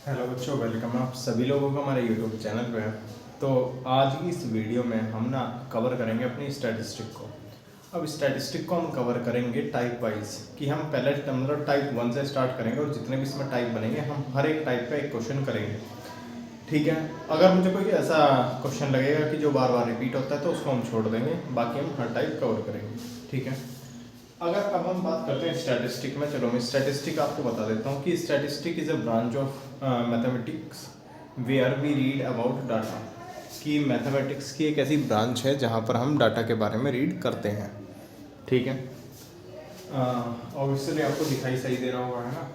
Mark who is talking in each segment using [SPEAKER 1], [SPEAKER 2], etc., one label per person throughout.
[SPEAKER 1] Hello बच्चों, welcome आप सभी लोगों का हमारे यूट्यूब चैनल पे है। तो आज की इस वीडियो में हम ना कवर करेंगे अपनी स्टैटिस्टिक को। अब स्टैटिस्टिक को हम कवर करेंगे टाइप वाइज कि हम पहले मतलब टाइप 1 से स्टार्ट करेंगे और जितने भी इसमें टाइप बनेंगे हम हर एक टाइप का एक क्वेश्चन करेंगे। ठीक है, अगर मुझे कोई ऐसा क्वेश्चन लगेगा कि जो बार बार रिपीट होता है तो उसको हम छोड़ देंगे, बाकी हम हर टाइप कवर करेंगे। ठीक है, अगर अब हम बात करते हैं स्टैटिस्टिक में, चलो मैं स्टैटिस्टिक आपको बता देता हूँ कि statistic is a branch of mathematics where we read about data. कि मैथमेटिक्स की एक ऐसी ब्रांच है जहाँ पर हम डाटा के बारे में रीड करते हैं। ठीक है, ऑब्वियसली आपको दिखाई सही दे रहा होगा, है ना।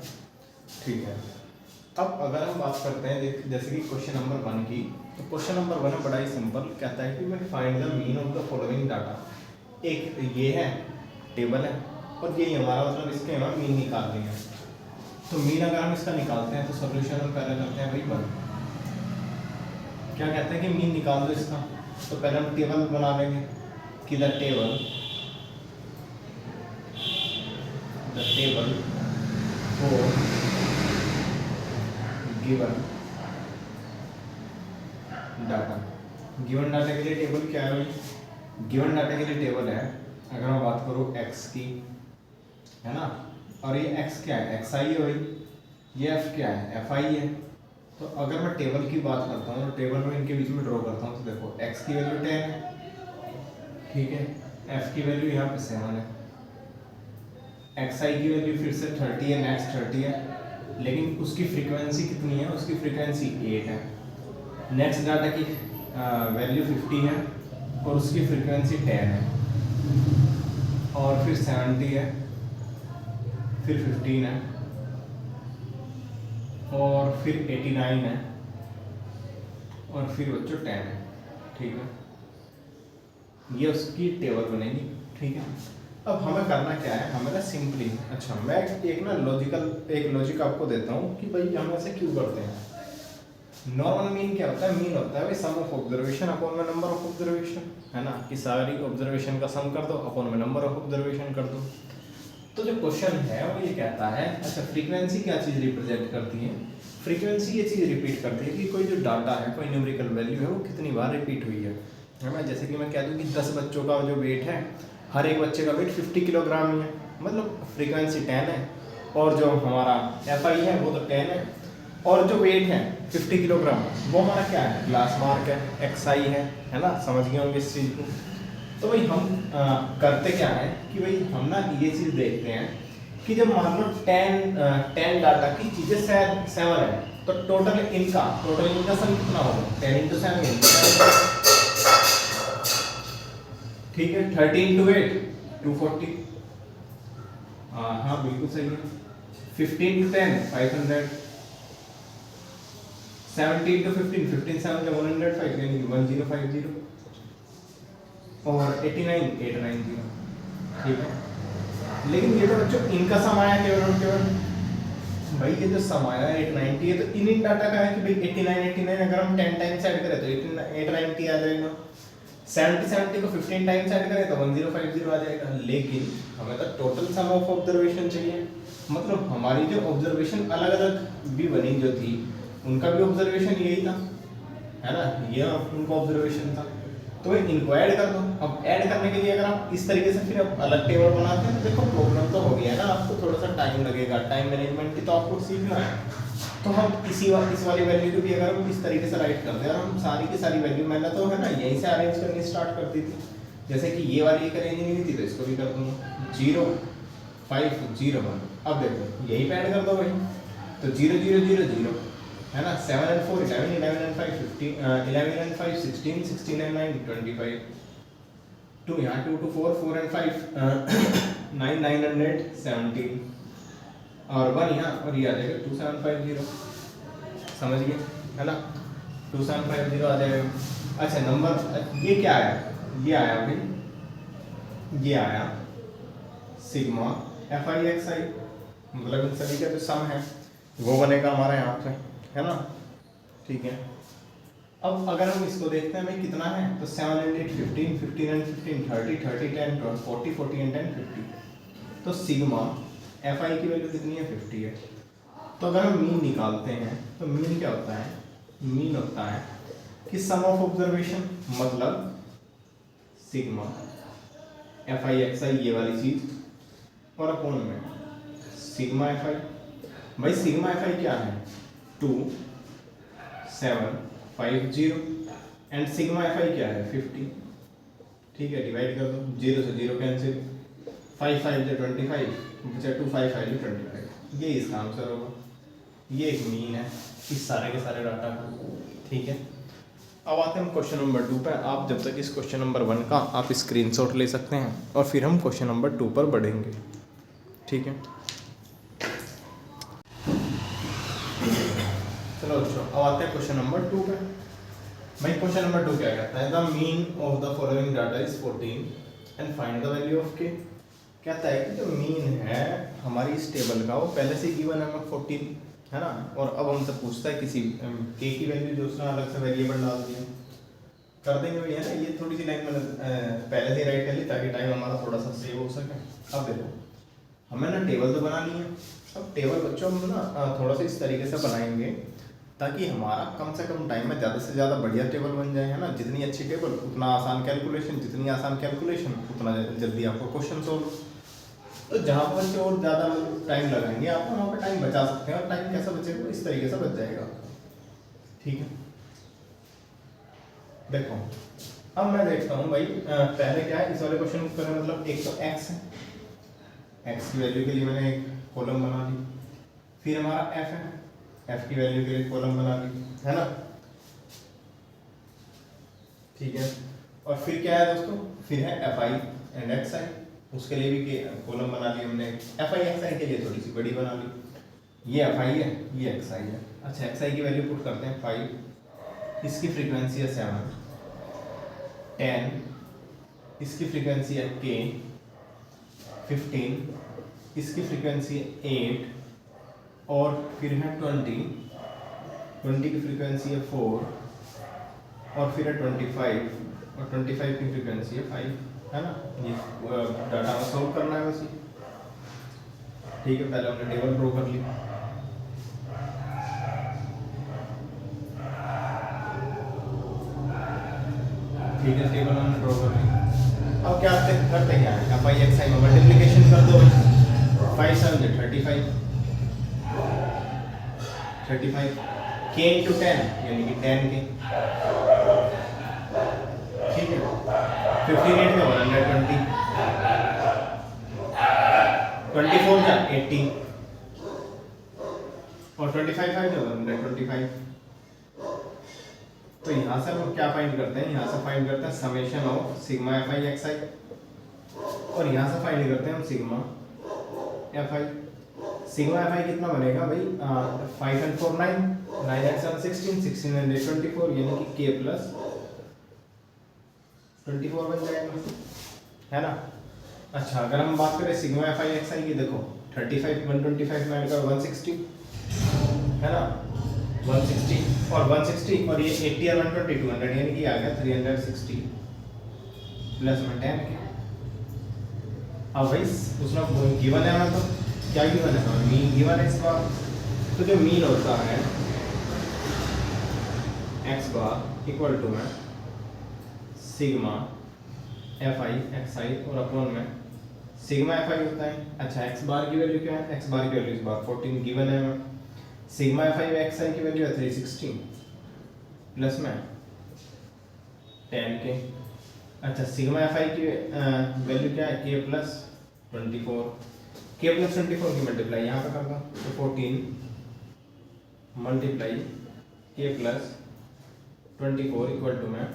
[SPEAKER 1] ठीक है, अब अगर हम बात करते हैं जैसे कि क्वेश्चन नंबर 1 की, तो क्वेश्चन नंबर 1 बड़ा ही सिंपल कहता है कि मैं find the mean of the following data. एक ये है टेबल है और ये हमारा मतलब इसके हम मीन निकालनी है। तो मीन अगर हम इसका निकालते हैं तो सॉल्यूशन हम पहले करते हैं भाई 1। क्या कहते हैं कि मीन निकाल दो इसका, तो पहले हम टेबल बना लेंगे कि the table for given data. Given data के लिए टेबल क्या है भाई? गिवन डाटा के लिए टेबल है, अगर मैं बात करूँ x की, है ना, और ये x क्या है? xi है भाई, ये f क्या है? fi है। तो अगर मैं टेबल की बात करता हूँ तो टेबल में इनके बीच में ड्रॉ करता हूँ, तो देखो x की वैल्यू 10 है, ठीक है, f की वैल्यू यहाँ पे 7 है, xi की वैल्यू फिर से 30 है, नेक्स्ट 30 है, लेकिन उसकी फ्रीक्वेंसी कितनी है? उसकी फ्रीक्वेंसी 8 है। नेक्स्ट डाटा की वैल्यू 50 है और उसकी फ्रीक्वेंसी 10 है, और फिर 70 है, फिर 15 है, और फिर 89 है, और फिर बच्चों 10 है। ठीक है, ये उसकी टेबल बनेगी। ठीक है, अब हमें करना क्या है? हमें ना सिंपली, अच्छा मैं एक लॉजिक आपको देता हूँ कि भाई हम ऐसे क्यों करते हैं। नॉर्मल मीन क्या होता है? मीन होता है भाई सम ऑफ ऑब्जर्वेशन अपॉन में नंबर ऑफ ऑब्जर्वेशन, है ना, कि सारी ऑब्जर्वेशन का सम कर दो अपॉन में नंबर ऑफ ऑब्जर्वेशन कर दो। तो जो क्वेश्चन है वो ये कहता है, अच्छा फ्रीक्वेंसी क्या चीज़ रिप्रेजेंट करती है? फ्रीक्वेंसी ये चीज़ रिपीट करती है कि कोई जो डाटा है, कोई न्यूमेरिकल वैल्यू है, वो कितनी बार रिपीट हुई है ना। जैसे कि मैं कह दूँ कि 10 बच्चों का जो वेट है, हर एक बच्चे का वेट 50 किलोग्राम ही है, मतलब फ्रीक्वेंसी 10 है, और जो हमारा FI है वो तो 10 है, और जो वेट है 50 किलोग्राम वो हमारा क्या है? क्लास मार्क है, XI है ना, समझ गए होंगे इस चीज़ को। तो भाई हम करते क्या है कि भाई हम ना ये चीज़ देखते हैं कि जब मान लो 10 डाटा की चीज़ें 7 है, तो टोटल इनका सम कितना होगा? 10 इंटू 7, ठीक है, 30 इंटू 8 240, हाँ बिल्कुल सही है। 15 इंटू 10 500, 70 इंटू 15 15 7 105 यानी 1050, और 89 890। ठीक है, लेकिन ये तो बच्चों इनका सम आया केवल और केवल। भाई ये जो सम आया 890 है, तो इन डाटा का है कि भाई 89 अगर हम 10 टाइम्स ऐड करें तो 890 आ जाएगा, 70 को 15 टाइम्स ऐड करें तो 1050 आ जाएगा। लेकिन हमें तो टोटल सम ऑफ ऑब्जर्वेशन चाहिए, मतलब हमारी जो ऑब्जर्वेशन अलग अलग भी बनी जो थी, उनका भी ऑब्जर्वेशन यही था, है ना, ये उनका ऑब्जर्वेशन था, तो इनको ऐड कर दो। अब ऐड करने के लिए अगर आप इस तरीके से फिर आप अलग टेबल बनाते हैं तो देखो प्रॉब्लम तो हो गया है ना, आपको थोड़ा सा टाइम लगेगा, टाइम मैनेजमेंट की तो आपको सीखना है। तो हम इस वाली वैल्यू को भी अगर हम इस तरीके से राइट करते हैं, और हम सारी की सारी वैल्यू मैंने तो है ना यहीं से अरेंज करनी स्टार्ट कर दी थी, जैसे कि ये वाली एक अरेंज नहीं थी तो इसको भी कर दूंगा 0 5 0 1। अब देखो यही पे ऐड कर दो भाई, तो 0 0 0 0, है ना, 7 and 4 11 11 and 5 15, 11 and 5 16 16 and 9 25, 2 यहाँ 2 2 4 4 and 5 9 9 and 8 17, और 1 यहाँ, और ये आ जाएगा 2750, समझ गए, है ना, 2750 आ जाएगा। अच्छा नंबर ये क्या आया? ये आया भाई, ये आया सिग्मा FI मतलब इन सभी का जो सम है वो बनेगा हमारा यहाँ पे, है ना। ठीक है, अब अगर हम इसको देखते हैं भाई कितना है, तो 7 and 8 15 15 and 15 30 30 10 40 40 and 10 50, तो सिग्मा FI की वैल्यू कितनी है? 50 है। तो अगर हम मीन निकालते हैं तो मीन क्या होता है, मीन होता है कि सम ऑफ ऑब्जर्वेशन, मतलब सिग्मा एफ आई एक्स आई ये वाली चीज और अपॉन में सिग्मा एफ आई। भाई सिग्मा एफ आई क्या है 2 7 5 0 एंड सिग्मा एफ आई क्या है 50। ठीक है, डिवाइड कर दो, 0 से 0 कैंसिल, 5 5 से 25 बचा 2 5 5 से 25, ये इसका आंसर होगा। ये एक मीन है इस सारे के सारे डाटा का। ठीक है, अब आते हैं हम क्वेश्चन नंबर 2 पर। आप जब तक इस क्वेश्चन नंबर 1 का आप स्क्रीनशॉट ले सकते हैं और फिर हम क्वेश्चन नंबर 2 पर बढ़ेंगे। ठीक है, चलो अच्छा, अब आते हैं क्वेश्चन नंबर 2 पे। भाई क्वेश्चन नंबर 2 क्या कहता है, the mean of the following data is 14 and find the value of के। कहता है कि जो मीन है हमारी इस टेबल का वो पहले से गिवन है 14, है ना, और अब हमसे पूछता है किसी के की वैल्यू जो उसने अलग से वेरिएबल डाल दिया। कर देंगे भैया ना, ये थोड़ी सी लाइन मैंने पहले से राइट कर ली ताकि टाइम हमारा थोड़ा सा सेव हो सके। अब देखो हमें ना टेबल तो बना ली है, अब टेबल बच्चों हम ना थोड़ा सा इस तरीके से बनाएंगे ताकि हमारा कम से कम टाइम में ज़्यादा से ज़्यादा बढ़िया टेबल बन जाए, है ना। जितनी अच्छी टेबल उतना आसान कैलकुलेशन, जितनी आसान कैलकुलेशन उतना जल्दी आपको क्वेश्चन सोल्व। तो जहाँ पर बच्चे और ज़्यादा टाइम लगाएंगे आप वहाँ पर टाइम बचा सकते हैं, और टाइम कैसा बचेगा इस तरीके से बच जाएगा। ठीक है, देखो अब मैं देखता हूँ भाई पहले क्या है इस वाले क्वेश्चन को करें, मतलब एक तो x है, x की वैल्यू के लिए मैंने एक कॉलम बना ली, फिर हमारा f है, f की वैल्यू के लिए कॉलम बना ली, है ना। ठीक है, और फिर क्या है दोस्तों, फिर है एफ आई एंड एक्स आई, उसके लिए भी कॉलम बना ली हमने। एफ आई एक्स आई के लिए थोड़ी सी बड़ी बना ली, ये एफ आई है ये एक्स आई है। अच्छा एक्स आई की वैल्यू पुट करते हैं 5, इसकी फ्रीक्वेंसी है 7, 10, इसकी फ्रीक्वेंसी है k, 15, इसकी फ्रीक्वेंसी है 8, और फिर है 20 की फ्रीक्वेंसी है 4, और फिर है 25, और 25 की फ्रीक्वेंसी है 5, है ना। ये डाटा में सॉल्व करना है बस। ठीक है, पहले हमने टेबल ड्रॉ कर ली। ठीक है, टेबल हमने ड्रॉ कर ली। अब क्या करते क्या है, एफ आई एक्स आई में मल्टीप्लिकेशन कर दो, 5 7 35, 35 k इंटू 10 यानी कि 10 के। ठीक है, 58 में 120, 24 का 80, और 25 5 में 125। तो यहाँ से हम क्या फाइंड करते हैं, यहाँ से फाइंड करते हैं summation of sigma F I X I, और यहाँ से फाइंड करते हैं हम sigma F I. Sigma F I कितना बनेगा भाई, 5 and 4 9, 9 and 7 16, 16 and 8 24, यानी कि k प्लस 24 बन जाएगा, है ना। अच्छा अगर हम बात करें sigma F I X I की, देखो 35 125 में ऐड करो 160, है ना, 160 और 160 और ये 80 और 120 200, यानी कि आ गया 360 प्लस में 10 के। अब भाई उसमें गिवन है हमें, तो क्या गिवन है हमें, मीन गिवन है इस बार। तो जो मीन होता है एक्स बार इक्वल टू में sigma F I X I, और अपॉन में सिग्मा एफ आई होता है। अच्छा एक्स बार की वैल्यू क्या है, एक्स बार की वैल्यू इस बार 14 गिवन है हमें। Sigma F I X I की वैल्यू है 360 प्लस में 10 के। अच्छा सिग्मा एफ आई की वैल्यू क्या है, के प्लस 24, के प्लस 24 की मल्टीप्लाई यहाँ पे करना, तो 14 मल्टीप्लाई के प्लस 24 इक्वल टू में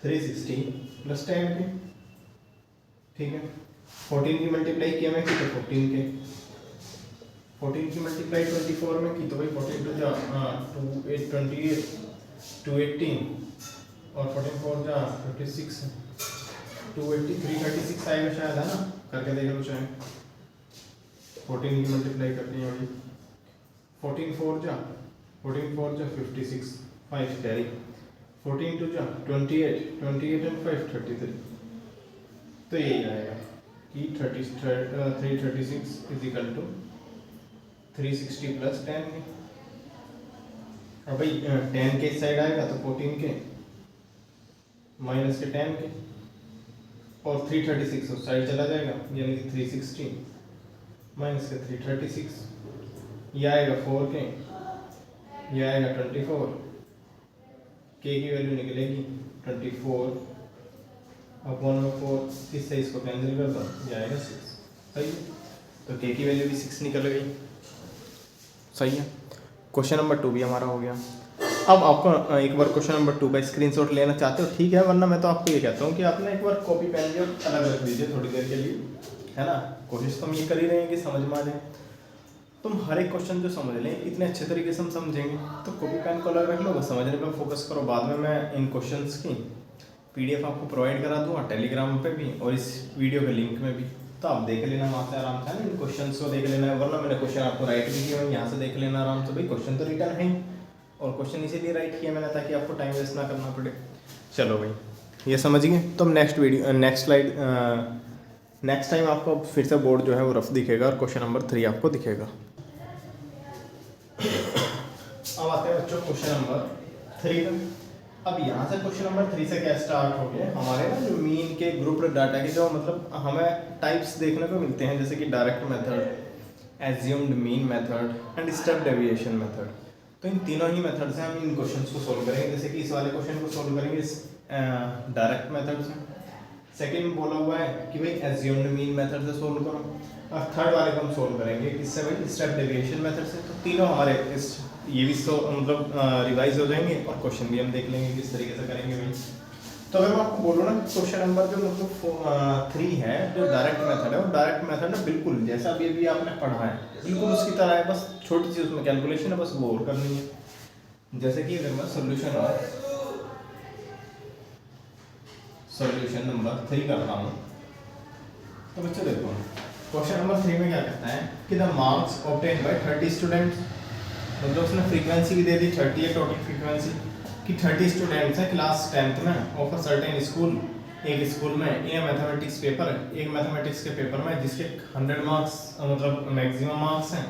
[SPEAKER 1] 360 प्लस 10 के। ठीक है, 14 की मल्टीप्लाई किया में की तो 14 के, 14 की मल्टीप्लाई 24 में की तो भाई 14 टू जा 2 8 28 280, और 14 4 जा 56 280 336 आएगा शायद, है ना, करके देख लो चाहे। 14 की मल्टीप्लाई करनी है, 14 4 जा 56 5 कैरी, 14 2 जा 28 एंड 5 33। तो यही आएगा कि 336 इज इक्वल टू 360 प्लस 10 के, और भाई 10 के इस साइड आएगा तो 14 के माइनस के 10 के, और 336 उस साइड चला जाएगा, यानी कि 360 माइनस के 336, ये आएगा 4 के, ये आएगा 24, के की वैल्यू निकलेगी 24 अपॉन में 4, इससे इसको कैंसिल कर दो, ये आएगा 6। सही है, तो के की वैल्यू भी 6 निकल गई। सही है, क्वेश्चन नंबर 2 भी हमारा हो गया। अब आपको एक बार क्वेश्चन नंबर 2 का स्क्रीनशॉट लेना चाहते हो ठीक है, वरना मैं तो आपको ये कहता हूँ कि आप ना एक बार कॉपी पेन जो अलग रख दीजिए थोड़ी देर के लिए, है ना। कोशिश तो हम ये कर ही रहे हैं कि समझ में आ जाए। तुम हर एक क्वेश्चन जो समझ लें इतने अच्छे तरीके से हम समझेंगे, तो कॉपी पेन को अलग रख लो, बस समझने पर फोकस करो। बाद में मैं इन क्वेश्चंस की PDF आपको प्रोवाइड करा दूँगा टेलीग्राम पे भी और इस वीडियो के लिंक में भी, तो आप देख लेना वहाँ से आराम से, इन क्वेश्चंस को देख लेना। वरना मैंने क्वेश्चन आपको राइट भी किया, यहाँ से देख लेना आराम से। भाई क्वेश्चन तो रिटर्न है, और क्वेश्चन इसीलिए राइट किया मैंने ताकि आपको टाइम वेस्ट ना करना पड़े। चलो भाई ये समझ गए। तो नेक्स्ट स्लाइड नेक्स्ट टाइम आपको फिर से बोर्ड जो है वो रफ दिखेगा और क्वेश्चन नंबर 3 आपको दिखेगा। अब आते हैं बच्चों क्वेश्चन नंबर 3 में। अब यहाँ से क्वेश्चन नंबर 3 से क्या स्टार्ट हो गया, हमारे ना जो मीन के ग्रुप डाटा के जो मतलब हमें टाइप्स देखने को मिलते हैं, जैसे कि direct method, assumed mean method and step deviation method. तो इन तीनों ही मेथड से हम इन क्वेश्चंस को सोल्व करेंगे। जैसे कि इस वाले क्वेश्चन को सोल्व करेंगे इस डायरेक्ट मेथड से, सेकंड बोला हुआ है कि भाई एज्यूम्ड मीन मेथड से सोल्व करो, और थर्ड वाले को हम सोल्व करेंगे किससे भाई, स्टेप डेविएशन मेथड से। तो तीनों हमारे इस ये भी मतलब रिवाइज हो जाएंगे और क्वेश्चन भी हम देख लेंगे किस तरीके से करेंगे भाई। तो अगर मैं आपको बोलूँ ना क्वेश्चन नंबर जो मतलब 3 है, जो डायरेक्ट मेथड है, वो डायरेक्ट मेथड ना बिल्कुल जैसा अभी आपने पढ़ा है बिल्कुल उसकी तरह है, बस छोटी सी उसमें कैलकुलेशन है, बस वो और करनी है। जैसे कि अगर मैं सोल्यूशन नंबर 3 करता हूँ, तो बच्चों देखो क्वेश्चन नंबर 3 में क्या कहता है कि the marks obtain bye 30 students, मतलब उसने फ्रीक्वेंसी भी दे दी 30 है टोटल फ्रीक्वेंसी, कि 30 स्टूडेंट्स हैं क्लास 10th में ऑफ अ सर्टेन स्कूल, एक स्कूल में ये मैथमेटिक्स पेपर है, एक मैथमेटिक्स के पेपर में जिसके 100 मार्क्स मतलब मैक्सिमम मार्क्स हैं,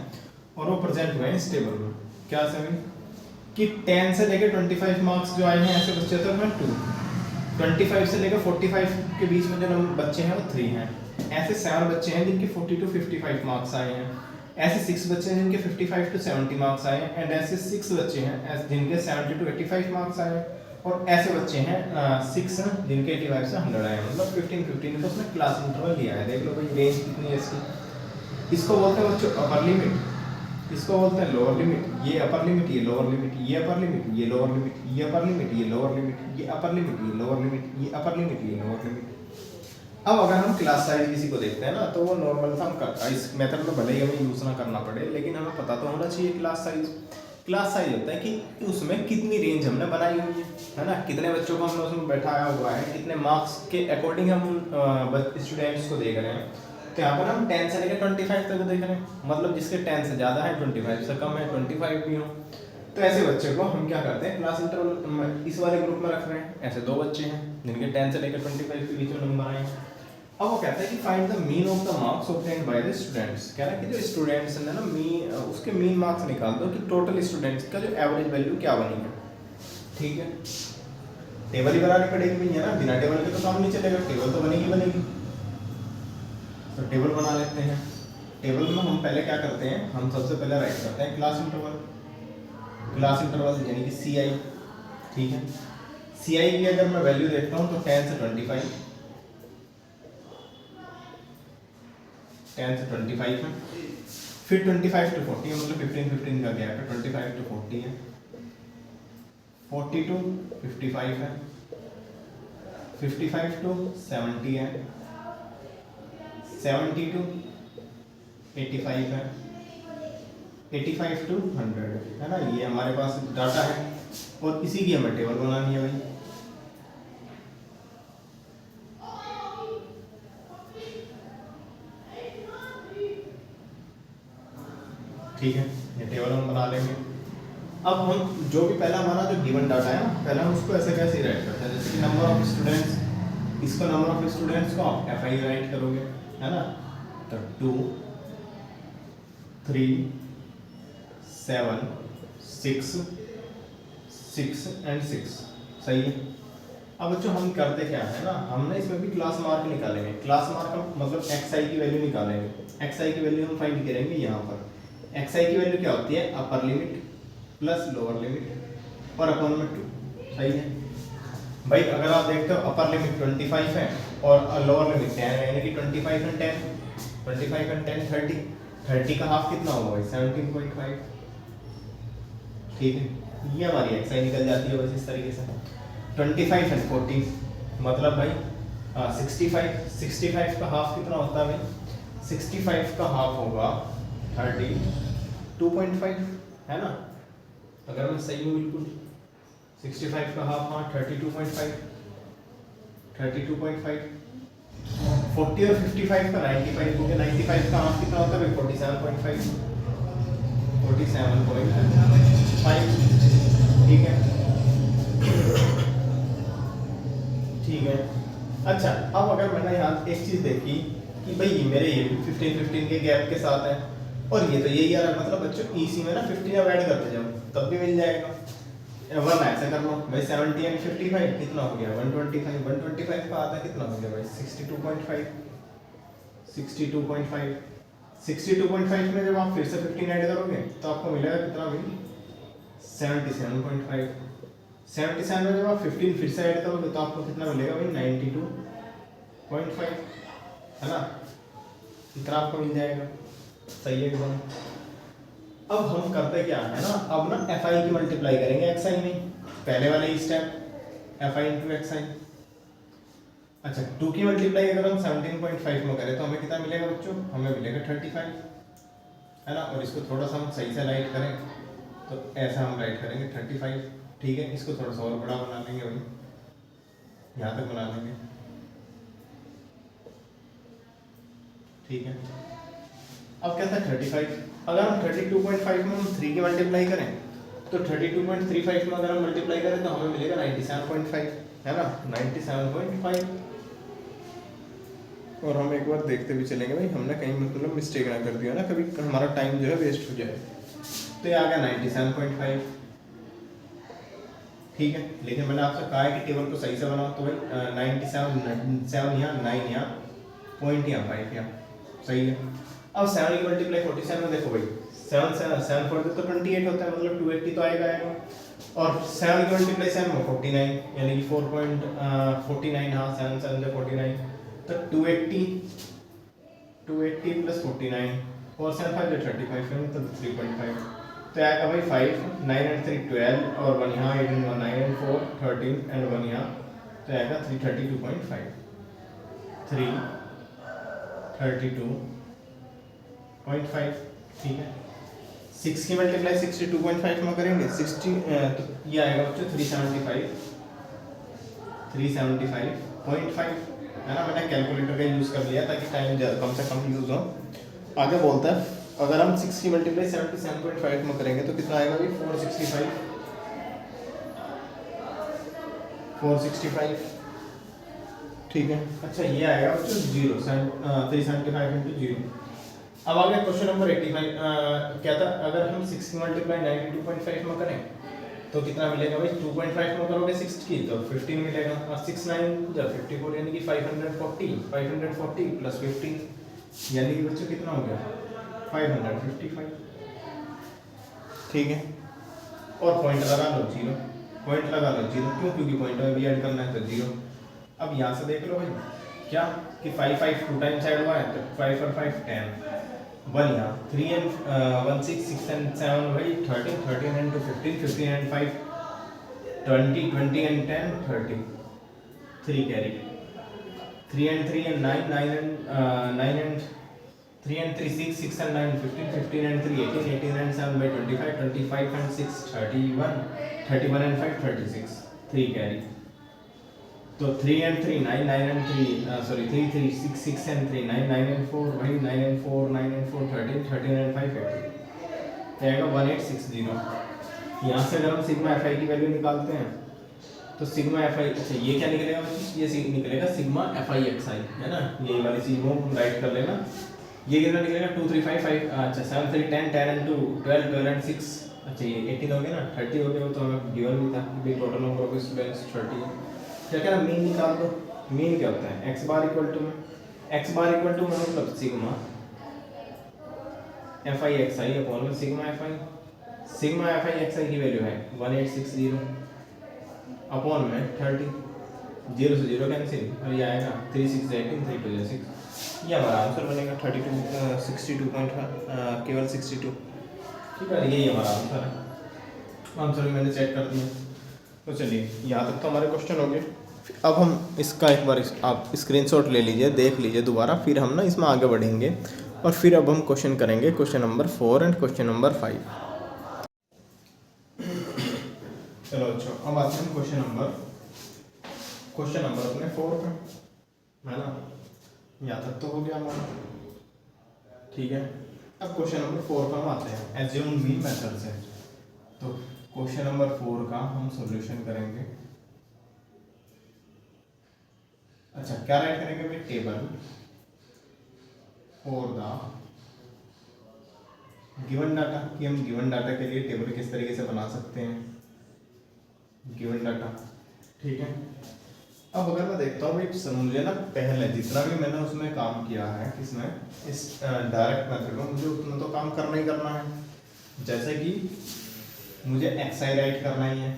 [SPEAKER 1] और वो प्रेजेंट हुए हैं इस टेबल में। क्या सभी कि 10 से लेकर 25 मार्क्स जो आए हैं ऐसे बच्चे तो मैं 2, 25 से लेकर 45 के बीच में जो बच्चे हैं वो 3 हैं, ऐसे 7 बच्चे हैं जिनके 40 to 55 मार्क्स आए हैं, ऐसे 6 बच्चे हैं जिनके 55 to 70 मार्क्स आए हैं, एंड ऐसे 6 बच्चे हैं जिनके 70 to 85 मार्क्स आए हैं, और ऐसे बच्चे हैं 6 जिनके 85 से 100 आए हैं, मतलब 15 तो उसने क्लास इंटरवल लिया है। देख लो भाई रेंज कितनी है इसकी। इसको बोलते हैं बच्चों अपर लिमिट, इसको बोलते हैं लोअर लिमिट, ये अपर लिमिट, ये लोअर लिमिट, ये अपर लिमिट, ये लोअर लिमिट, ये अपर लिमिट, ये लोअर लिमिट, ये अपर लिमिट, ये लोअर लिमिट, ये अपर लिमिट, ये लोअर लिमिट। अब अगर हम क्लास साइज किसी को देखते हैं ना, तो वो नॉर्मल सा हम करता है, इस मेथड में भले ही हमें यूज़ ना करना पड़े, लेकिन हमें पता तो होना चाहिए क्लास साइज। क्लास साइज होता है कि उसमें कितनी रेंज हमने बनाई हुई है ना, कितने बच्चों को हमने उसमें बैठाया हुआ है, कितने मार्क्स के अकॉर्डिंग हम स्टूडेंट्स को देख रहे हैं। तो यहाँ पर हम 10 से लेकर 25 तक देख रहे हैं, मतलब जिसके 10 से ज़्यादा है, 25 से कम है, 25 भी हो, तो ऐसे बच्चे को हम क्या करते हैं क्लास इंटरवल इस वाले ग्रुप में रख रहे हैं। ऐसे 2 बच्चे हैं जिनके 10 से लेकर 25 के बीच में नंबर आए हैं। अब वो कहता है कि find the mean of the marks obtained by the students. कह रहा है कि जो स्टूडेंट्स हैं ना उसके मीन मार्क्स निकाल दो कि टोटल स्टूडेंट्स का जो एवरेज वैल्यू क्या बनी है। ठीक है, टेबल ही बनानी पड़ेगी भैया ना, बिना टेबल के तो काम नहीं चलेगा, टेबल तो बनेगी। तो टेबल बना लेते हैं। टेबल में हम पहले क्या करते हैं, हम सबसे पहले राइट करते हैं क्लास इंटरवल यानी कि CI। ठीक है, CI की अगर मैं वैल्यू देखता हूँ तो 10 से 25 है, फिर 25 to 40 मतलब 15 का गैप है, 25 to 40 है, 40 to 55 है, 55 to 70 है, 70 to 85 है, 85 to 100 है ना। ये हमारे पास डाटा है और इसी की हमें टेबल बनानी है भाई। ठीक है, ये टेबल हम बना लेंगे। अब हम जो भी पहला हमारा जो गिवन डाटा है ना, पहले हम उसको ऐसे कैसे राइट करते हैं, जैसे कि नंबर ऑफ स्टूडेंट्स, इसको नंबर ऑफ स्टूडेंट्स को आप FI राइट करोगे, है ना। तो 2 3 7 6 6 एंड 6, सही है। अब बच्चों हम करते क्या है ना, हमने इसमें भी क्लास मार्क निकालेंगे। क्लास मार्क हम मतलब एक्स आई की वैल्यू निकालेंगे। एक्स आई की वैल्यू हम फाइंड करेंगे यहाँ पर। एक्स आई की वैल्यू क्या होती है, अपर लिमिट प्लस लोअर लिमिट और अपॉन में 2, सही है भाई। अगर आप देखते हो अपर लिमिट 25 है और लोअर लिमिट 10 है, यानी कि 25 एंड 10, 25 एंड 10 30, 30 का हाफ कितना होगा भाई 17.5, ठीक है। ये हमारी एक्स आई निकल जाती है बस इस तरीके से। 25 एंड 40 मतलब भाई 65 का हाफ कितना होता है भाई, 65 का हाफ होगा 32.5, है ना। अगर मैं सही हूँ बिल्कुल, 65 का हाफ, हाँ 32.5, 32.5। 40 और 55 का 95, क्योंकि 95 का हाफ कितना होता है भाई 47.5, 47.5, ठीक है ठीक है। अच्छा, अब अगर मैंने यहाँ एक चीज़ देखी कि भाई मेरे ये 15 के गैप के साथ है और ये तो यही आ रहा है, मतलब बच्चों इसी में ना 15 अब ऐड करते जाओ तब भी मिल जाएगा। वन ऐसे कर लो भाई, 70 एंड 55 कितना हो गया 125, 125 का आधा कितना हो गया भाई 62.5, 62.5, 62.5 में जब आप फिर से 15 ऐड करोगे तो आपको मिलेगा कितना भाई 77.5, 77 में जब आप 15 फिर से ऐड करोगे तो आपको कितना मिलेगा भाई 92.5, है ना। इतना आपको मिल जाएगा, सही है एकदम। अब हम करते क्या है ना, अब ना एफ आई की मल्टीप्लाई करेंगे एक्स आई में, पहले वाले ही step F I into X I. अच्छा 2 की मल्टीप्लाई अगर हम 17.5 में करें तो हमें कितना मिलेगा बच्चों, हमें मिलेगा 35, है ना। और इसको थोड़ा सा हम सही से राइट करें तो ऐसा हम राइट करेंगे 35, ठीक है। इसको थोड़ा सा और बड़ा बना लेंगे भाई, यहाँ तक बना लेंगे, ठीक है। अब क्या था 35, अगर हम 32.5 में हम 3 की मल्टीप्लाई करें तो 32.35 में अगर हम मल्टीप्लाई करें तो हमें मिलेगा 97.5, है ना 97.5। और हम एक बार देखते भी चलेंगे भाई हमने कहीं मतलब मिस्टेक ना कर दिया ना, कभी हमारा टाइम जो है वेस्ट हो जाए। तो ये आ गया 97.5, ठीक है। लेकिन मैंने आपसे कहा है कि टेबल को सही से बनाओ, तो भाई 97 यहाँ, 9 यहाँ, पॉइंट यहाँ, 5 यहाँ, सही है। अब 7 की मल्टीप्लाई 47 में देखो भाई 7 फोर तो 28 होता है, मतलब 280 तो आएगा। और 7 की मल्टीप्लाई 7 में 49, यानी कि 4.49, हाँ 7 7 जो 49, तो 280 प्लस 49 और 7 5 जो 35 है तो 3.5, तो आएगा भाई 5, 9 एंड 3 12 और 1 यहाँ 8 एंड 9 एंड 4 13 एंड 1 यहाँ, तो आएगा 332.5, 332.5, ठीक है। 6 की मल्टीप्लाई 62.5 में करेंगे 60, तो ये आएगा बच्चों 375.5, है ना। मैंने कैलकुलेटर का यूज़ कर लिया ताकि टाइम कम से कम यूज़ हो। आगे बोलता है अगर हम 6 की मल्टीप्लाई 77.5 में करेंगे तो कितना आएगा भाई 465, ठीक है। अच्छा ये आएगा बच्चों 375 इंटू 0। अब आ गया क्वेश्चन नंबर 85, क्या था, अगर हम 6 की मल्टीप्लाई 92.5 में करें तो कितना मिलेगा भाई, 2.5 में करोगे 6 की तो 15 मिलेगा, और 6 9 जब 54 यानी कि 540 प्लस 15 यानी कि बच्चों कितना हो गया 555, ठीक है। और पॉइंट लगा लो 0, पॉइंट लगा लो 0, क्यों, क्योंकि पॉइंट में भी ऐड करना है तो 0। अब यहाँ से देख लो भाई क्या कि 5 5 2 टाइम्स ऐड हुआ है तो 5 और 5 10, 1 यहाँ 3 एंड 1 6 6 एंड 7 भाई 13 13 and 2 15 15 and 5 20 20 and 10 30, 3 carry, 3 and 3 and 9 9 and 3 and 3 6 6 and 9 15 15 and 3 18 18 and 7 by 25 25 and 6 31 31 and 5 36, 3 carry, तो 3 and 3 9 9 and 3 sorry 3 3 6 6 and 3 9 9 and 4 भाई 9 and 4 9 and 4 13 13 and 5 18, तो आएगा 1860। यहाँ से अगर हम सिग्मा एफ आई की वैल्यू निकालते हैं तो सिग्मा एफ आई, अच्छा ये क्या निकलेगा, ये निकलेगा सिग्मा एफ आई एक्स आई, है ना। यही वाली चीज को राइट कर लेना ये कितना निकलेगा 2 3 5 5, अच्छा 7 3 10 10 and 2 12 12 and 6, अच्छा ये 18 हो गया ना, 30 हो गया, वो तो हमें गिवन भी था कि टोटल नंबर ऑफ स्टूडेंट्स 30 है। क्या कह रहा मीन निकाल दो। मीन क्या होता है x बार इक्वल टू में, x बार इक्वल टू में मतलब sigma F I X I upon में sigma F I, sigma F I X I की वैल्यू है 1860 अपॉन में 30, 0 से 0 कैंसिल और ये आएगा 3 6 18 3 2 6, ये हमारा आंसर बनेगा 32 62 केवल 62। ठीक है, यही हमारा आंसर है। आंसर भी मैंने चेक कर दिया। तो चलिए यहाँ तक तो हमारे क्वेश्चन हो गए। अब हम इसका एक बार आप स्क्रीनशॉट ले लीजिए, देख लीजिए दोबारा, फिर हम ना इसमें आगे बढ़ेंगे और फिर अब हम क्वेश्चन करेंगे question number 4 and question number 5। चलो अच्छा, अब आते हैं क्वेश्चन नंबर अपने 4 पे, है ना। यहाँ तक तो हो गया हमारा, ठीक है। अब क्वेश्चन नंबर 4 पर हम आते हैं एज्यूम मीन मेथड से। तो क्वेश्चन नंबर 4 का हम सॉल्यूशन करेंगे। अच्छा क्या राइट करेंगे भाई, table for the given data, कि हम गिवन डाटा के लिए टेबल किस तरीके से बना सकते हैं, गिवन डाटा, ठीक है। अब अगर मैं देखता हूँ भाई मुझे ना पहले जितना भी मैंने उसमें काम किया है, किसमें, इस डायरेक्ट मेथड में, मुझे उतना तो काम करना ही करना है। जैसे कि मुझे एक्स आई राइट करना ही है,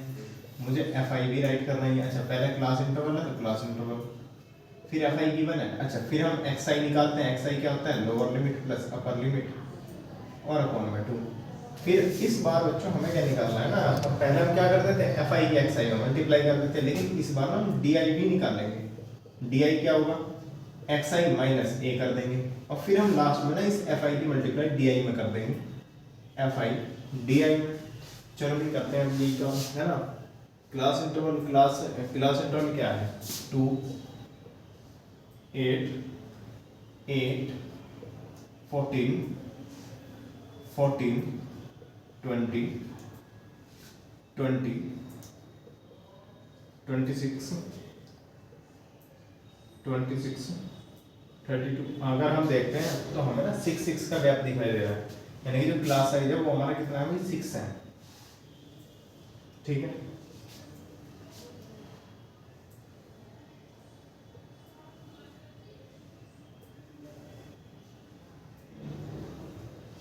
[SPEAKER 1] मुझे एफ आई भी राइट करना ही है। अच्छा पहले क्लास इंटरवल है तो क्लास इंटरवल, फिर एफ आई गिवन है। अच्छा फिर हम एक्स आई निकालते हैं, एक्स आई क्या होता है, lower limit plus upper limit और अपॉन में 2। फिर इस बार बच्चों हमें क्या निकालना है ना, तो पहले हम क्या करते थे एफ आई की एक्स आई में मल्टीप्लाई करते थे, लेकिन इस बार हम डी आई भी निकालेंगे। डी आई क्या होगा, एक्स आई माइनस ए कर देंगे और फिर हम लास्ट में ना इस एफ आई की मल्टीप्लाई डी आई में कर देंगे, एफ आई डी आई में। चलो भी करते हैं डी का, है ना। क्लास इंटरवल क्या है, 2 8 8 14 14 20 20 26 26 32। अगर हम देखते हैं तो हमें ना 6 6 का गैप दिखाई दे रहा है, यानी कि जो क्लास साइज है वो हमारा कितना है भाई, 6 है, ठीक है।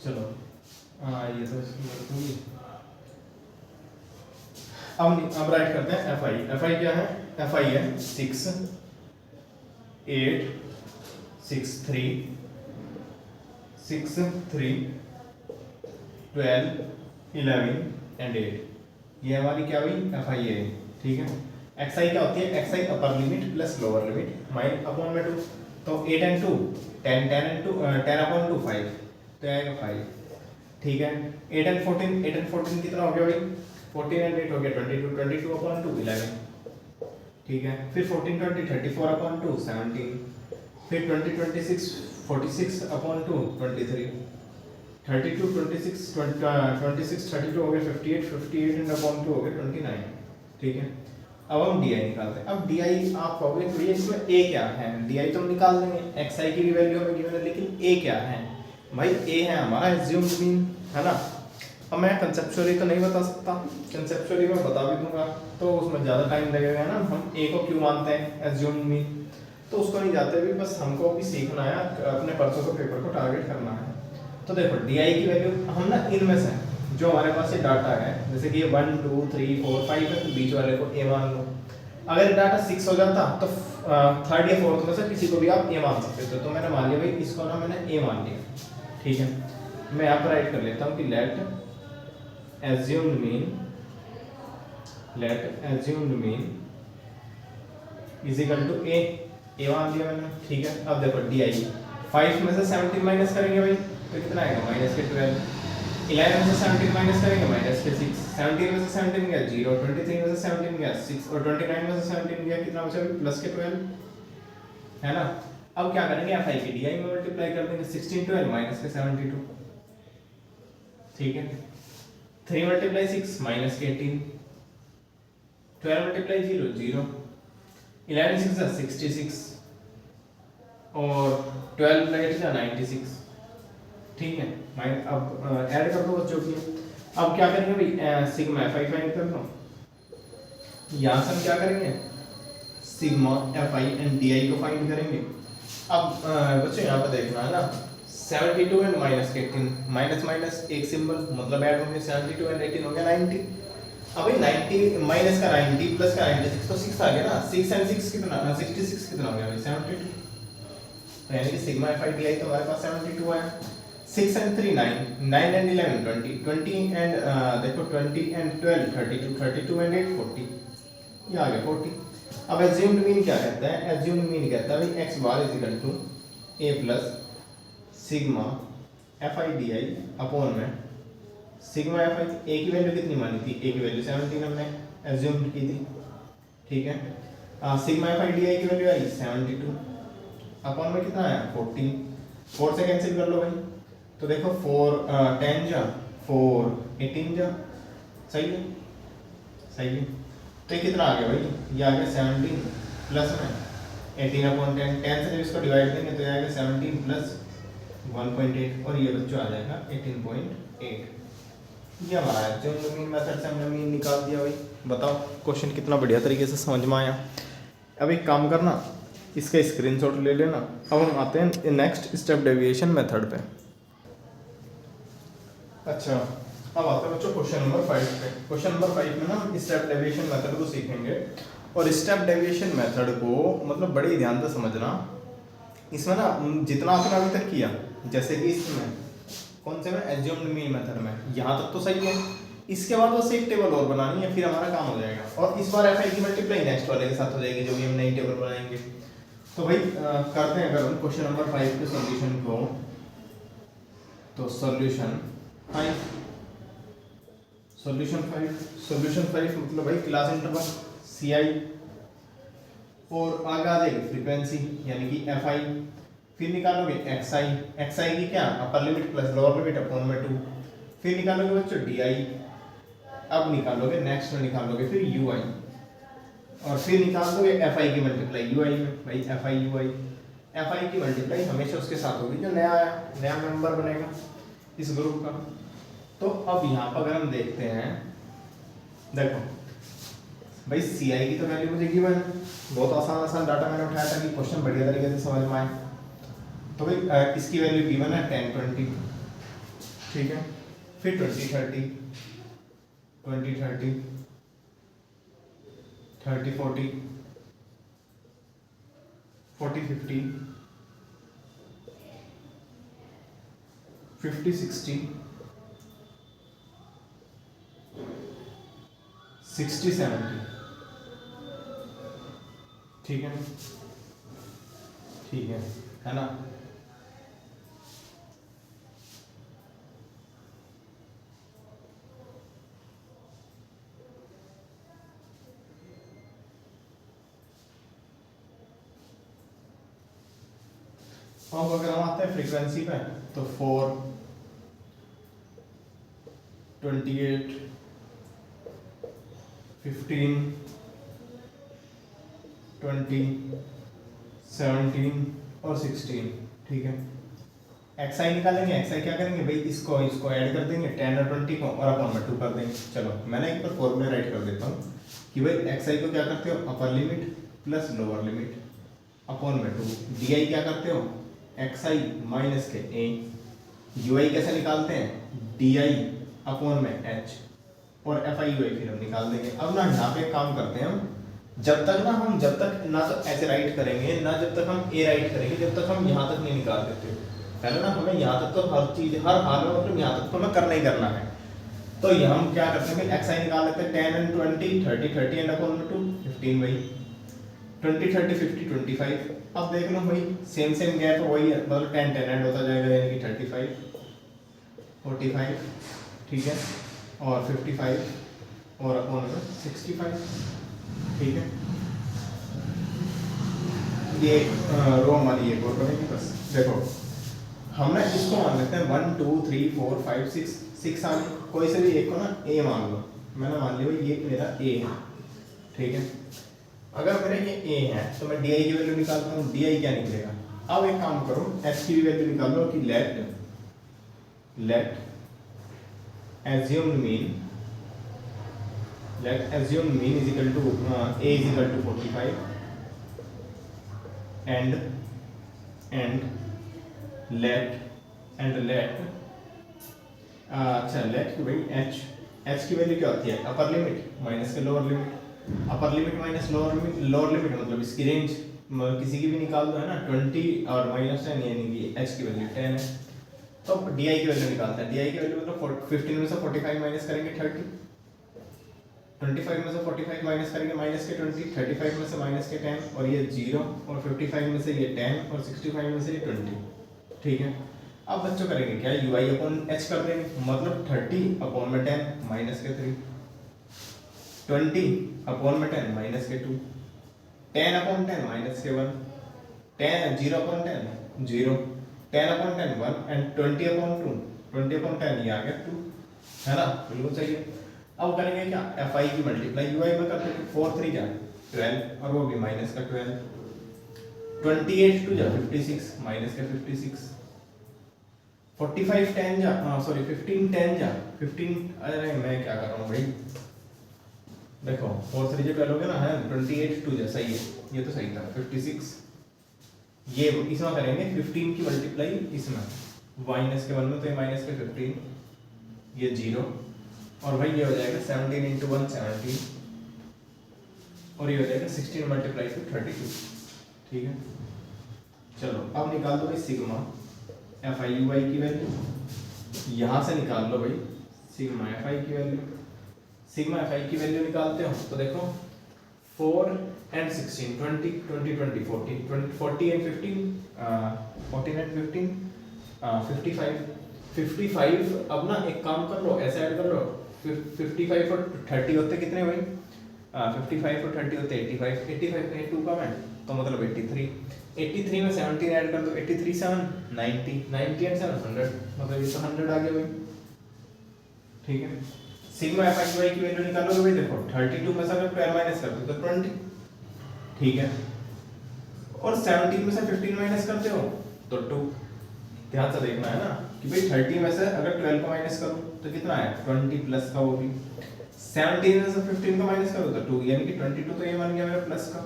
[SPEAKER 1] चलो ये तो अब राइट करते हैं एफ आई। एफ आई क्या है, एफ आई है 6 8 6 3 6 3 12 11 एंड 8, ये हमारी क्या हुई एफ आई है, ठीक है। एक्स आई क्या होती है, X I upper limit plus lower limit माइन अपॉन में 2, तो 8 एंड 2 10 10 एंड 2 10 अपॉन 2 5, तो आएगा 5, ठीक है। 8 एंड 14 कितना हो गया भाई, 14 एंड 8 हो गया 22 22 अपॉन 2 11, ठीक है। फिर 14 20 34 अपॉन 2 17, फिर 20 26 46 अपॉन 2 23, 32 26 26 32 हो गया 58 58 एंड अपॉन 2 हो गया 29, ठीक है। अब हम डी आई निकालते हैं। अब डी आई आप कहोगे तो ये इसमें ए क्या है, डी आई तो हम निकाल देंगे, एक्स आई की भी वैल्यू हमें गिवन है, लेकिन ए क्या है भाई, ए है हमारा एज्यूम्ड मीन, है ना। अब मैं कंसेप्चुअली तो नहीं बता सकता, कंसेप्चुअली मैं बता भी दूंगा तो उसमें ज़्यादा टाइम लगेगा ना। हम ए को क्यों मानते हैं एज्यूम्ड मीन, तो उसको नहीं जाते भी, बस हमको भी सीखना है, अपने परसों के पेपर को टारगेट करना है। तो देखो डी आई की वैल्यू हम ना इनमें से जो हमारे पास ये डाटा है, जैसे कि ये 1 2 3 4 5 है, तो बीच वाले को ए मान लो। अगर डाटा 6 हो जाता तो थर्ड या फोर्थ में से किसी को भी आप ए मान सकते थे, तो मैंने मान लिया भाई इसको ना मैंने ए मान लिया, ठीक है। मैं यहाँ पर राइट कर लेता हूँ कि let assumed mean is equal to A मान लिया मैंने, ठीक है। अब देखो डी आई 5 में से 17 माइनस करेंगे भाई तो कितना आएगा, माइनस के 12, 11 में से 17 माइनस करेंगे माइनस के 6, 17 में से 17 गया 0, 23 में से 17 गया 6 और 29 में से 17 गया कितना बचा, प्लस के 12, है ना। अब क्या करेंगे, एफ आई की डी आई में मल्टीप्लाई कर देंगे, 16 12 माइनस के 72, ठीक है। 3 मल्टीप्लाई 6 माइनस के 18, 12 मल्टीप्लाई 0 0, 11 6 66 और 12 8 96, ठीक है। माइन अब ऐड कर दो बच्चों की। अब क्या करेंगे भाई, सिग्मा एफ आई फाइंड कर लो। यहाँ से हम क्या करेंगे, sigma F I and D I को फाइंड करेंगे। अब बच्चों यहाँ पर देखना है ना, 72 एंड माइनस 18, माइनस माइनस एक सिंबल मतलब ऐड होंगे, 72 एंड 18 हो गया 90। अब भाई 90 माइनस का 90 प्लस का 96 तो 6 आ गया ना, 6 एंड 6 कितना, 66 कितना हो गया भाई 72। तो यानी कि सिग्मा एफ आई डी आई तो हमारे पास 72 आया। 6 एंड 3 9, 9 एंड 11 20, 20 एंड देखो 20 एंड 12 32, 32 एंड 8 40, ये आ गया 40। अब एज्यूम्ड मीन क्या कहता है, एज्यूम्ड मीन कहता है भाई x bar is equal to a plus sigma F i d i upon में सिग्मा एफ आई। ए की वैल्यू कितनी मानी थी, ए की वैल्यू 17 हमने एज्यूम्ड की थी, ठीक है। सिग्मा एफ आई डी आई की वैल्यू आई 72 अपॉन में कितना आया 14, 4 से कैंसिल कर लो भाई, तो देखो 4 10 जा 4 18 जा, सही है, सही है। तो ये कितना आ गया भाई, ये आ गया 17 प्लस में 18 अपॉन 10, 10 से जब इसको डिवाइड देंगे तो ये आएगा 17 प्लस 1.8 और ये बच्चों आ जाएगा 18.8। ये हमारा है जो मीन मेथड से हमने मीन निकाल दिया भाई। बताओ क्वेश्चन कितना बढ़िया तरीके से समझ में आया। अब एक काम करना, इसका स्क्रीनशॉट ले लेना। अब हम आते हैं नेक्स्ट स्टेप डेविएशन मेथड पे। अच्छा अब आते हैं बच्चों क्वेश्चन नंबर 5 पे। क्वेश्चन नंबर 5 में ना हम स्टेप डेविएशन मेथड को सीखेंगे, और स्टेप डेविएशन मेथड को मतलब बड़े ध्यान से समझना। इसमें ना जितना आपने अभी तक किया, जैसे कि इसमें कौन से में एज्यूम्ड मीन मेथड में, यहाँ तक तो सही है। इसके बाद बस एक टेबल और बनानी है, फिर हमारा काम हो जाएगा। और इस बार एफ आई की मल्टीप्लाई नेक्स्ट वाले के साथ हो जाएगी, जो भी हम नई टेबल बनाएंगे। तो भाई करते हैं अगर हम क्वेश्चन नंबर 5 के सॉल्यूशन को, तो सॉल्यूशन 5, सॉल्यूशन 5 मतलब भाई क्लास इंटरवल सी आई, और आगे आ जाएगी फ्रीक्वेंसी यानी कि एफ आई, फिर निकालोगे एक्स आई की क्या अपर limit plus lower limit upon में 2, फिर निकालोगे बच्चों डी आई, अब निकालोगे नेक्स्ट में निकालोगे फिर यू आई, और फिर निकाल दोगे एफ आई की मल्टीप्लाई यू आई में। भाई F I you I, F I की मल्टीप्लाई हमेशा उसके साथ होगी जो नया मेंबर बनेगा इस ग्रुप का। तो अब यहाँ पर अगर हम देखते हैं, देखो भाई सी आई की तो वैल्यू मुझे गिवन है, बहुत आसान डाटा मैंने उठाया था कि क्वेश्चन बढ़िया तरीके से समझ में आए। तो भाई इसकी वैल्यू गिवन है 10 20, ठीक है। फिर 20 30, 20 30, 30 40, 40 50, 50 60, 60 70, ठीक है, ठीक है ना। अब अगर हम आते हैं फ्रीक्वेंसी पे, तो 4 28 15 20 17 और 16, ठीक है। एक्स आई निकालेंगे, एक्स आई क्या करेंगे भाई, इसको ऐड कर देंगे 10 और 20 को, और अपॉन में 2 कर देंगे। चलो मैंने एक बार फॉर्मूला राइट कर देता हूँ कि भाई एक्स आई को क्या करते हो अपर limit plus lower limit upon में 2, डी आई क्या करते हो एक्स आई माइनस के ए, यू आई कैसे निकालते हैं डी आई अपॉन में एच, और एफ आई यू आई फिर हम निकाल देंगे। अब ना यहाँ पे काम करते हैं हम, जब तक ना तो ऐसे राइट करेंगे ना जब तक हम ए राइट करेंगे, जब तक हम यहाँ तक नहीं निकाल देते। पहले ना हमें यहाँ तक तो हर चीज हर हाल में मतलब यहाँ तक तो हमें करना ही करना है। तो ये हम क्या करते हैं एक्स आई निकाल लेते हैं 10 एंड 20 30 30 एंड अपॉन में 2 15 भाई 20 30 50 25। अब देख लो भाई सेम गैप वही है, मतलब 10 10 एंड होता जाएगा यानी कि 35 45, ठीक है, और 55 और अपॉन में 65, ठीक है। ये रोम वाली एक और बनेगी बस। देखो हमने इसको मान लेते हैं 1 2 3 4 5 6 आ, कोई से भी एक को ना ए मान लो, मैंने मान लिया ये मेरा ए है, ठीक है। अगर मेरा ये ए है तो मैं डी आई की वैल्यू निकालता हूँ, डी आई क्या निकलेगा। अब एक काम करो एच की भी वैल्यू निकाल लो कि late let assumed mean is equal to a is equal to 45 and let की भाई h की वैल्यू क्या होती है, अपर लिमिट माइनस के lower limit, upper limit minus lower limit मतलब इसकी रेंज किसी की भी निकाल दो है ना, 20 और -10 यानी कि h की वैल्यू 10 है। तो di की वैल्यू निकालते हैं, di की वैल्यू मतलब 15 में से 45 माइनस करेंगे 30, 25 में से 45 माइनस करेंगे माइनस के 20, 35 में से माइनस के 10 और ये 0 और 55 में से ये 10 और 65 में से ये 20। ठीक है, अब बच्चों करेंगे क्या, ui अपॉन h कर देंगे, मतलब 30 अपॉन में 10 माइनस के 3, 20 अपॉन में 10 माइनस के 2, 10 अपॉन 10 माइनस के 1, 10 0 upon 10 0, 10 upon 10 1 and 20 upon 2, 20 upon 10 ये आ गया 2, है ना, बिल्कुल सही है। अब करेंगे क्या, fi की मल्टीप्लाई ui में करते हैं, 4 3 जा 12 और वो भी माइनस का 12, 28 2 जा 56 माइनस का 56, 45 10 जा सॉरी 15 10 जा 15, अरे मैं क्या कर रहा हूँ भाई, देखो 4 3 जो 12 हो गया ना, है 28 2 जा सही है, ये तो सही था 56, ये इसमें करेंगे 15 की मल्टीप्लाई इसमें माइनस के 1 में, तो ये माइनस के 15 ये 0 और भाई ये हो जाएगा 17 इंटू 1 17 और ये हो जाएगा 16 मल्टीप्लाई टू 32। ठीक है, चलो अब निकाल दो भाई सिग्मा fi ui की वैल्यू, यहाँ से निकाल लो भाई सिग्मा fi की वैल्यू, सिग्मा fi की वैल्यू निकालते हो तो देखो 4 and 16 20 20 20 40 40 and 15 14 and 15 55 अब ना एक काम कर लो, ऐसे ऐड कर लो 55 और 30 होते कितने भाई, 55 और 30 होते 85, 85 कहीं 2 का मैं तो मतलब 83 में 17 ऐड कर दो, 83 7 90 90 एंड 7 100 मतलब ये तो 100 आ गया भाई। ठीक है, सिग्मा fi की वैल्यू निकालोगे भाई, देखो 32 में से अगर 12 माइनस कर दो तो 20। ठीक है, और 17 में से 15 माइनस करते हो तो 2, ध्यान से देखना है ना कि भाई 30 में से अगर 12 को माइनस करो तो कितना है 20 प्लस का, वो भी 17 में से 15 को माइनस करो तो 2 यानी कि 22, तो ये बन गया मेरा प्लस का।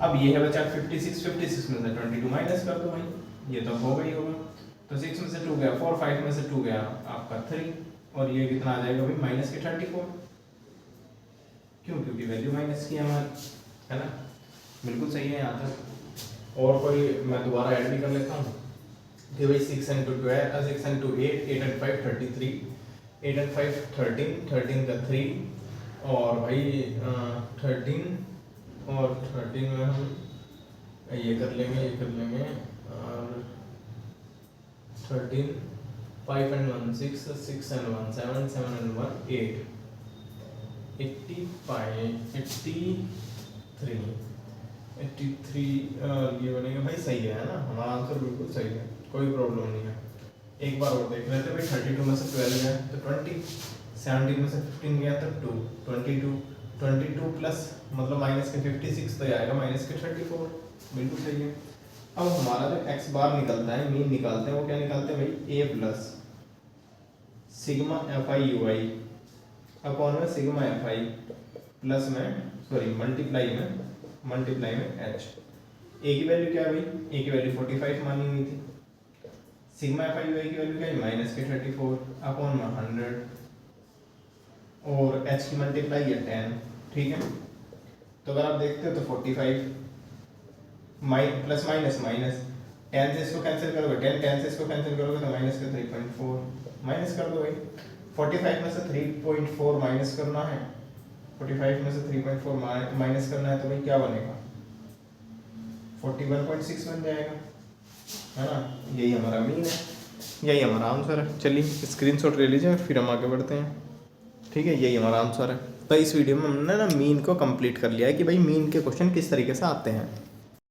[SPEAKER 1] अब ये है बचा 56 में से 22 माइनस कर दो भाई, ये तो होगा ही होगा, तो 6 में से 2 गया 4, 5 में से 2 गया आपका 3 और ये कितना आ जाएगा भाई माइनस के 34, क्यों, क्योंकि वैल्यू माइनस की हमारी, है ना, बिल्कुल सही है यहाँ तक। और कोई मैं दोबारा ऐड भी कर लेता हूँ कि भाई 6 and 2 12 6 and 2 8 8 and 5 33 8 and 5 13 13 का 3 और भाई 13 और 13 में हम ये कर लेंगे और 13 5 and 1 6 6 and 1 7 7 and 1 8 83 ये बनेगा भाई, सही है ना, हमारा आंसर बिल्कुल सही है, कोई प्रॉब्लम नहीं है। एक बार और देख लेते भाई, 32 में से 12 गया तो 20, 17 में से 15 गया तो 2 22 प्लस मतलब माइनस के 56 तो आएगा माइनस के 34, बिल्कुल सही है। अब हमारा जो x बार निकलता है, मीन निकालते हैं, वो क्या निकालते हैं भाई a plus sigma fi ui upon में सिग्मा fi प्लस में सॉरी मल्टीप्लाई में h। a की वैल्यू क्या है भाई, a की वैल्यू 45 मानी हुई थी, सिग्मा fi ui की वैल्यू क्या है माइनस के 34 अपॉन में 100 और h की मल्टीप्लाई है 10। ठीक है, तो अगर आप देखते हो तो 45 प्लस माइनस 10 से इसको कैंसिल करोगे, 10 से इसको कैंसिल करोगे तो माइनस के 3.4 माइनस कर दो भाई, 45 में से 3.4 माइनस करना है, 45 में से 3.4 माइनस करना है तो भाई क्या बनेगा 41.6 बन जाएगा, है ना, यही हमारा मीन है, यही हमारा आंसर है। चलिए स्क्रीनशॉट ले लीजिए फिर हम आगे बढ़ते हैं। ठीक है, यही हमारा आंसर है। तो इस वीडियो में हमने ना मीन को कंप्लीट कर लिया है कि भाई मीन के क्वेश्चन किस तरीके से आते हैं।